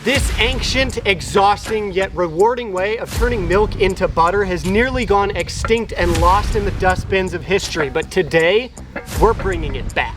This ancient, exhausting, yet rewarding way of turning milk into butter has nearly gone extinct and lost in the dustbins of history, but today, we're bringing it back.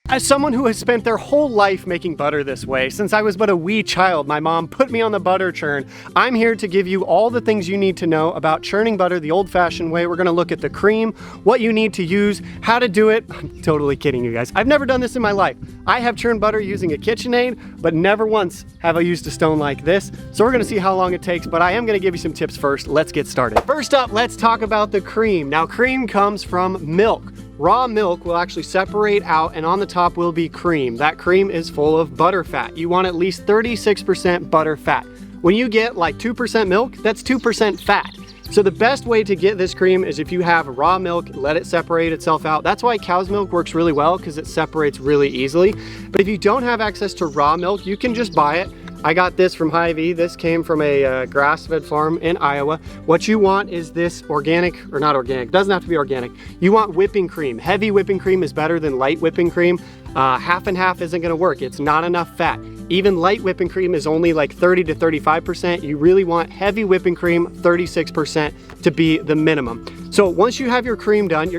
As someone who has spent their whole life making butter this way, since I was but a wee child, my mom put me on the butter churn. I'm here to give you all the things you need to know about churning butter the old-fashioned way. We're gonna look at the cream, what you need to use, how to do it. I'm totally kidding you guys. I've never done this in my life. I have churned butter using a KitchenAid, but never once have I used a stone like this. So we're gonna see how long it takes, but I am gonna give you some tips first. Let's get started. First up, let's talk about the cream. Now, cream comes from milk. Raw milk will actually separate out, and on the top will be cream. That cream is full of butter fat. You want at least 36% butter fat. When you get like 2% milk, that's 2% fat. So the best way to get this cream is if you have raw milk, let it separate itself out. That's why cow's milk works really well, because it separates really easily. But if you don't have access to raw milk, you can just buy it. I got this from Hy-Vee. This came from a grass-fed farm in Iowa. What you want is this organic, or not organic, doesn't have to be organic. You want whipping cream. Heavy whipping cream is better than light whipping cream. Half and half isn't gonna work. It's not enough fat. Even light whipping cream is only like 30 to 35%. You really want heavy whipping cream, 36% to be the minimum. So once you have your cream done,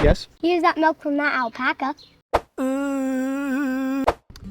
yes? Use that milk from that alpaca.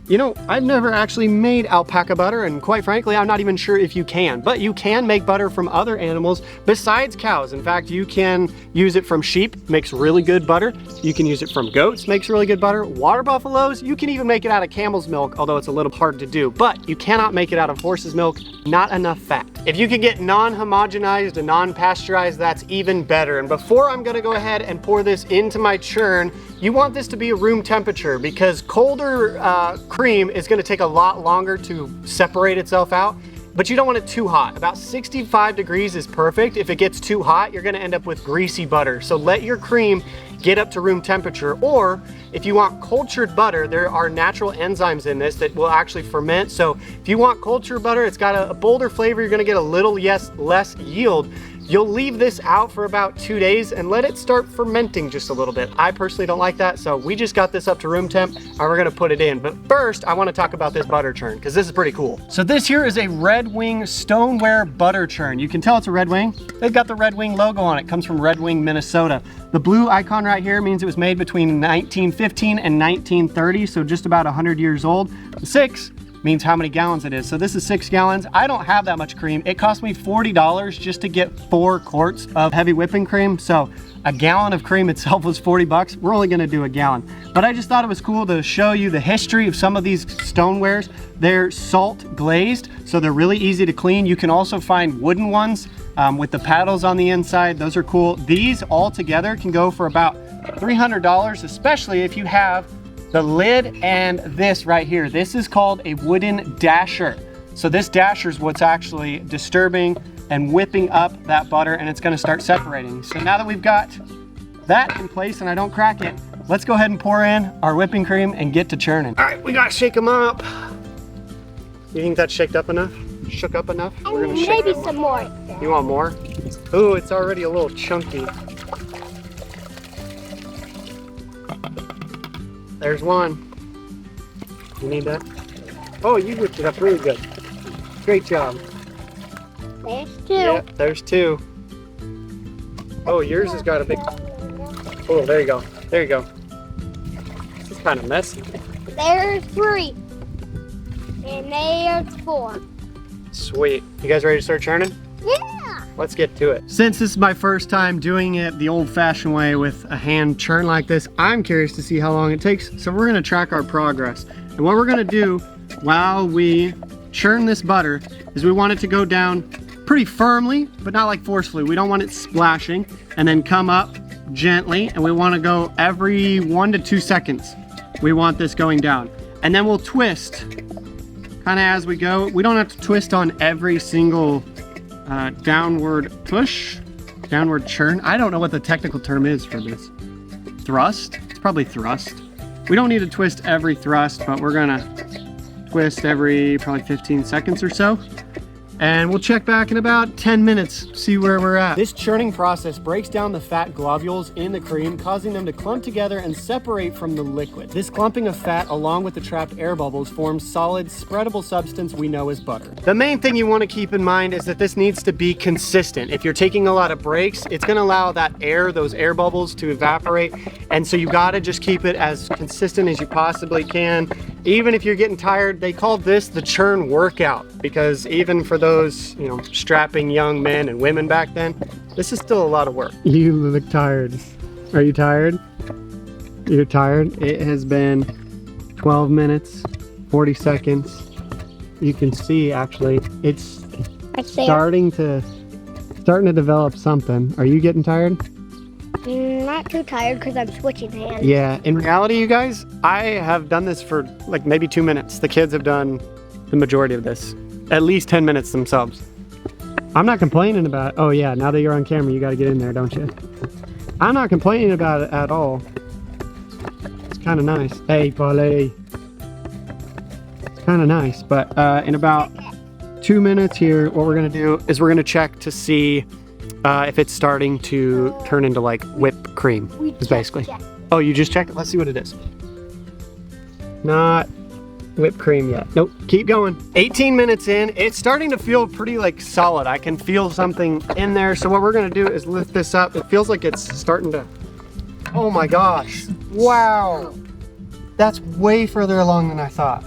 You know, I've never actually made alpaca butter, and quite frankly, I'm not even sure if you can, but you can make butter from other animals besides cows. In fact, you can use it from sheep, makes really good butter. You can use it from goats, makes really good butter. Water buffaloes, you can even make it out of camel's milk, although it's a little hard to do, but you cannot make it out of horse's milk, not enough fat. If you can get non-homogenized and non-pasteurized, that's even better. And before I'm gonna go ahead and pour this into my churn, you want this to be room temperature, because colder cream is gonna take a lot longer to separate itself out, but you don't want it too hot. About 65 degrees is perfect. If it gets too hot, you're gonna end up with greasy butter. So let your cream get up to room temperature, or if you want cultured butter, there are natural enzymes in this that will actually ferment. So if you want cultured butter, it's got a bolder flavor, you're gonna get a little less yield. You'll leave this out for about 2 days and let it start fermenting just a little bit. I personally don't like that, so we just got this up to room temp and we're gonna put it in. But first, I wanna talk about this butter churn, because this is pretty cool. So this here is a Red Wing stoneware butter churn. You can tell it's a Red Wing. They've got the Red Wing logo on it. It comes from Red Wing, Minnesota. The blue icon right here means it was made between 1915 and 1930, so just about 100 years old. The 6 means how many gallons it is. So this is 6 gallons. I don't have that much cream. It cost me $40 just to get 4 quarts of heavy whipping cream. So a gallon of cream itself was 40 bucks. We're only gonna do a gallon. But I just thought it was cool to show you the history of some of these stonewares. They're salt glazed, so they're really easy to clean. You can also find wooden ones with the paddles on the inside. Those are cool. These all together can go for about $300, especially if you have the lid and this right here. This is called a wooden dasher. So this dasher is what's actually disturbing and whipping up that butter, and it's gonna start separating. So now that we've got that in place and I don't crack it, let's go ahead and pour in our whipping cream and get to churning. All right, we gotta shake them up. You think that's shook up enough? Shook up enough? We're gonna shake Maybe some more. You want more? Ooh, it's already a little chunky. There's one. You need that? Oh, you whipped it up really good. Great job. There's 2. Yep, there's 2. Oh, yours has got a big... Oh, there you go. There you go. This is kind of messy. There's 3. And there's 4. Sweet. You guys ready to start churning? Yeah! Let's get to it. Since this is my first time doing it the old-fashioned way with a hand churn like this, I'm curious to see how long it takes. So we're gonna track our progress. And what we're gonna do while we churn this butter is we want it to go down pretty firmly, but not like forcefully. We don't want it splashing, and then come up gently, and we wanna go every 1 to 2 seconds. We want this going down. And then we'll twist kind of as we go. We don't have to twist on every single downward push, downward churn. I don't know what the technical term is for this. Thrust? It's probably thrust. We don't need to twist every thrust, but we're gonna twist every probably 15 seconds or so. and we'll check back in about 10 minutes, see where we're at. This churning process breaks down the fat globules in the cream, causing them to clump together and separate from the liquid. This clumping of fat, along with the trapped air bubbles, forms solid, spreadable substance we know as butter. The main thing you want to keep in mind is that this needs to be consistent. If you're taking a lot of breaks, it's going to allow that air, those air bubbles, to evaporate, and so you got to just keep it as consistent as you possibly can. Even if you're getting tired, they called this the churn workout, because even for those, you know, strapping young men and women back then, this is still a lot of work. You look tired. Are you tired? You're tired? It has been 12 minutes, 40 seconds. You can see actually it's starting to develop something. Are you getting tired? Not too tired because I'm switching hands. Yeah, in reality, you guys, I have done this for like maybe 2 minutes. The kids have done the majority of this, at least 10 minutes themselves. I'm not complaining about it. Oh yeah, now that you're on camera, you got to get in there, don't you? I'm not complaining about it at all. It's kind of nice. Hey, Polly. It's kind of nice, but in about 2 minutes here, what we're gonna do is we're gonna check to see if it's starting to turn into like whipped cream, is basically. Oh, you just checked it? Let's see what it is. Not whipped cream yet. Nope, keep going. 18 minutes in, it's starting to feel pretty like solid. I can feel something in there. So what we're gonna do is lift this up. It feels like it's starting to, oh my gosh. Wow. That's way further along than I thought.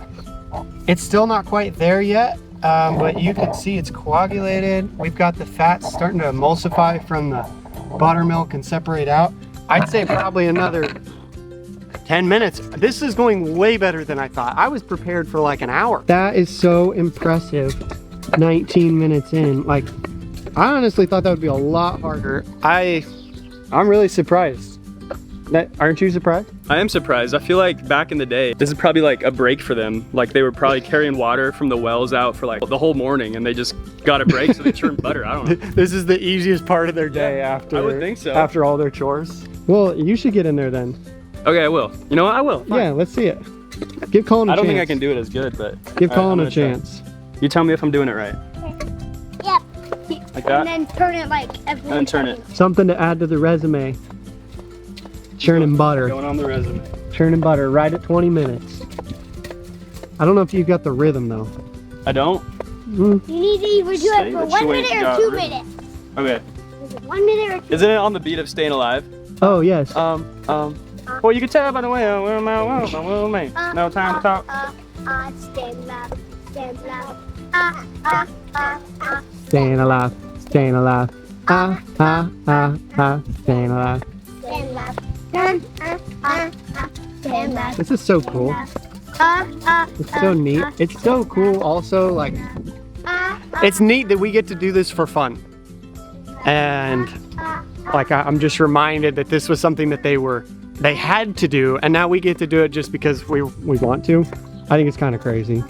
It's still not quite there yet. But you can see it's coagulated. We've got the fats starting to emulsify from the buttermilk and separate out. I'd say probably another 10 minutes. This is going way better than I thought. I was prepared for like an hour. That is so impressive. 19 minutes in. Like, I honestly thought that would be a lot harder. I'm really surprised. Aren't you surprised? I am surprised. I feel like back in the day, this is probably like a break for them. Like they were probably carrying water from the wells out for like the whole morning and they just got a break, so they churned butter. I don't know. This is the easiest part of their day after, I would think so. After all their chores. Well, you should get in there then. Okay, I will. You know what? I will. Fine. Yeah, let's see it. Give Colin a chance. I don't think I can do it as good, but... Give Colin a chance. You tell me if I'm doing it right. Yep. Like that? And then turn it like every... And then turn it. Something to add to the resume. Churning butter. Going on the resume. Churning butter right at 20 minutes. I don't know if you've got the rhythm though. I don't? You need to either do it for 1 minute or 2 minutes. Okay. Is it 1 minute or 2? Isn't it on the beat of Staying Alive? Oh, yes. Well, you can tell by the way I wear my no time to talk. Stand alive, stand alive. Staying alive, staying alive. Staying alive. Stand alive. Stand alive. This is so cool. It's so neat. It's so cool also, like, it's neat that we get to do this for fun. And like, I'm just reminded that this was something that they had to do, and now we get to do it just because we want to. I think it's kind of crazy.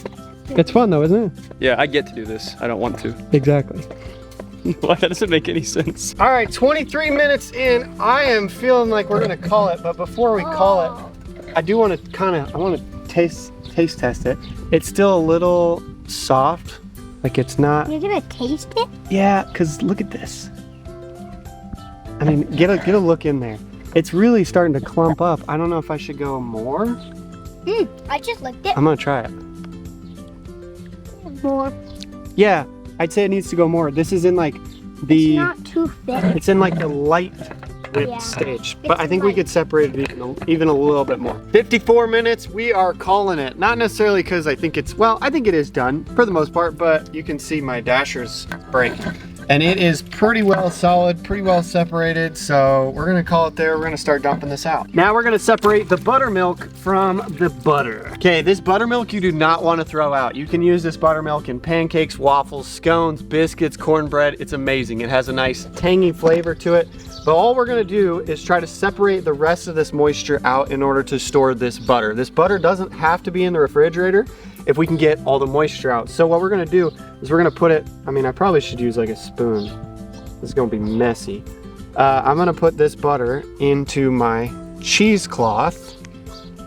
It's fun though, isn't it? Yeah, I get to do this. I don't want to. Exactly. Well, that doesn't make any sense. All right, 23 minutes in. I am feeling like we're gonna call it, but before we call it, I do want to I want to taste test it. It's still a little soft, like it's not. You're gonna taste it? Yeah, cause look at this. I mean, get a look in there. It's really starting to clump up. I don't know if I should go more. I just licked it. I'm gonna try it. More. Yeah, I'd say it needs to go more. This is in like the. It's not too thick. It's in like the light whipped stage, but I think we could separate it even a little bit more. 54 minutes, we are calling it. Not necessarily because I think it's, well, I think it is done for the most part, but you can see my dashers break. And it is pretty well solid, pretty well separated, so we're gonna call it there. We're gonna start dumping this out. Now we're gonna separate the buttermilk from the butter. Okay, this buttermilk you do not wanna throw out. You can use this buttermilk in pancakes, waffles, scones, biscuits, cornbread. It's amazing. It has a nice tangy flavor to it. But all we're gonna do is try to separate the rest of this moisture out in order to store this butter. This butter doesn't have to be in the refrigerator if we can get all the moisture out. So what we're gonna do is we're gonna put it, I mean, I probably should use like a spoon. This is gonna be messy. I'm gonna put this butter into my cheesecloth,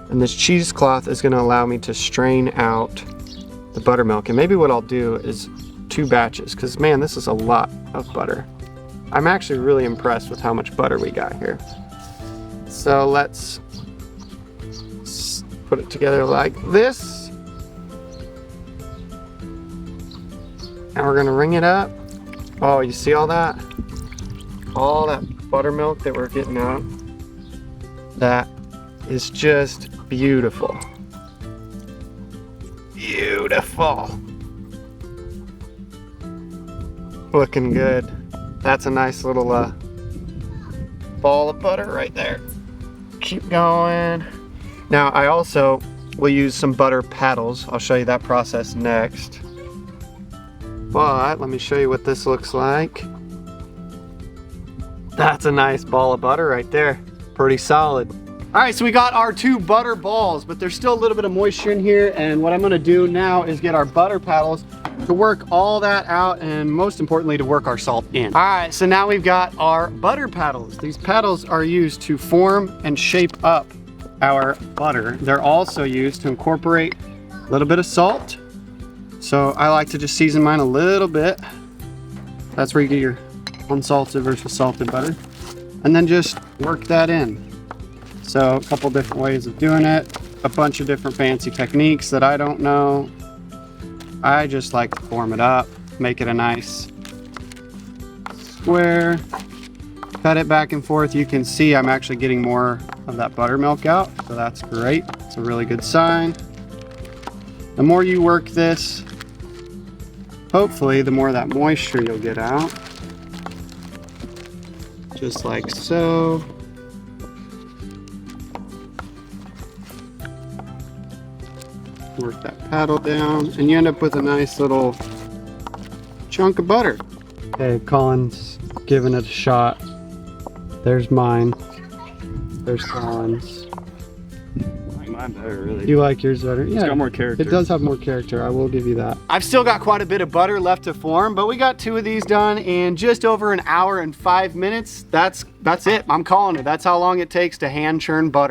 and this cheesecloth is gonna allow me to strain out the buttermilk. And maybe what I'll do is 2 batches, because man, this is a lot of butter. I'm actually really impressed with how much butter we got here. So let's put it together like this. And we're gonna ring it up. Oh, you see all that? All that buttermilk that we're getting out. That is just beautiful. Beautiful. Looking good. That's a nice little ball of butter right there. Keep going. Now I also will use some butter paddles. I'll show you that process next. But let me show you what this looks like. That's a nice ball of butter right there. Pretty solid. All right, so we got our 2 butter balls, but there's still a little bit of moisture in here. And what I'm gonna do now is get our butter paddles to work all that out, and most importantly, to work our salt in. All right, so now we've got our butter paddles. These paddles are used to form and shape up our butter. They're also used to incorporate a little bit of salt. So I like to just season mine a little bit. That's where you get your unsalted versus salted butter. And then just work that in. So a couple different ways of doing it. A bunch of different fancy techniques that I don't know. I just like to form it up, make it a nice square, cut it back and forth. You can see I'm actually getting more of that buttermilk out, so that's great. It's a really good sign. The more you work this, hopefully the more that moisture you'll get out. Just like so. Work that paddle down, and you end up with a nice little chunk of butter. Okay, Colin's giving it a shot. There's mine. There's Colin's. I like mine better, really. You like yours better? Yeah, it's got more character. It does have more character, I will give you that. I've still got quite a bit of butter left to form, but we got 2 of these done in just over an hour and 5 minutes. That's it. I'm calling it. That's how long it takes to hand churn butter.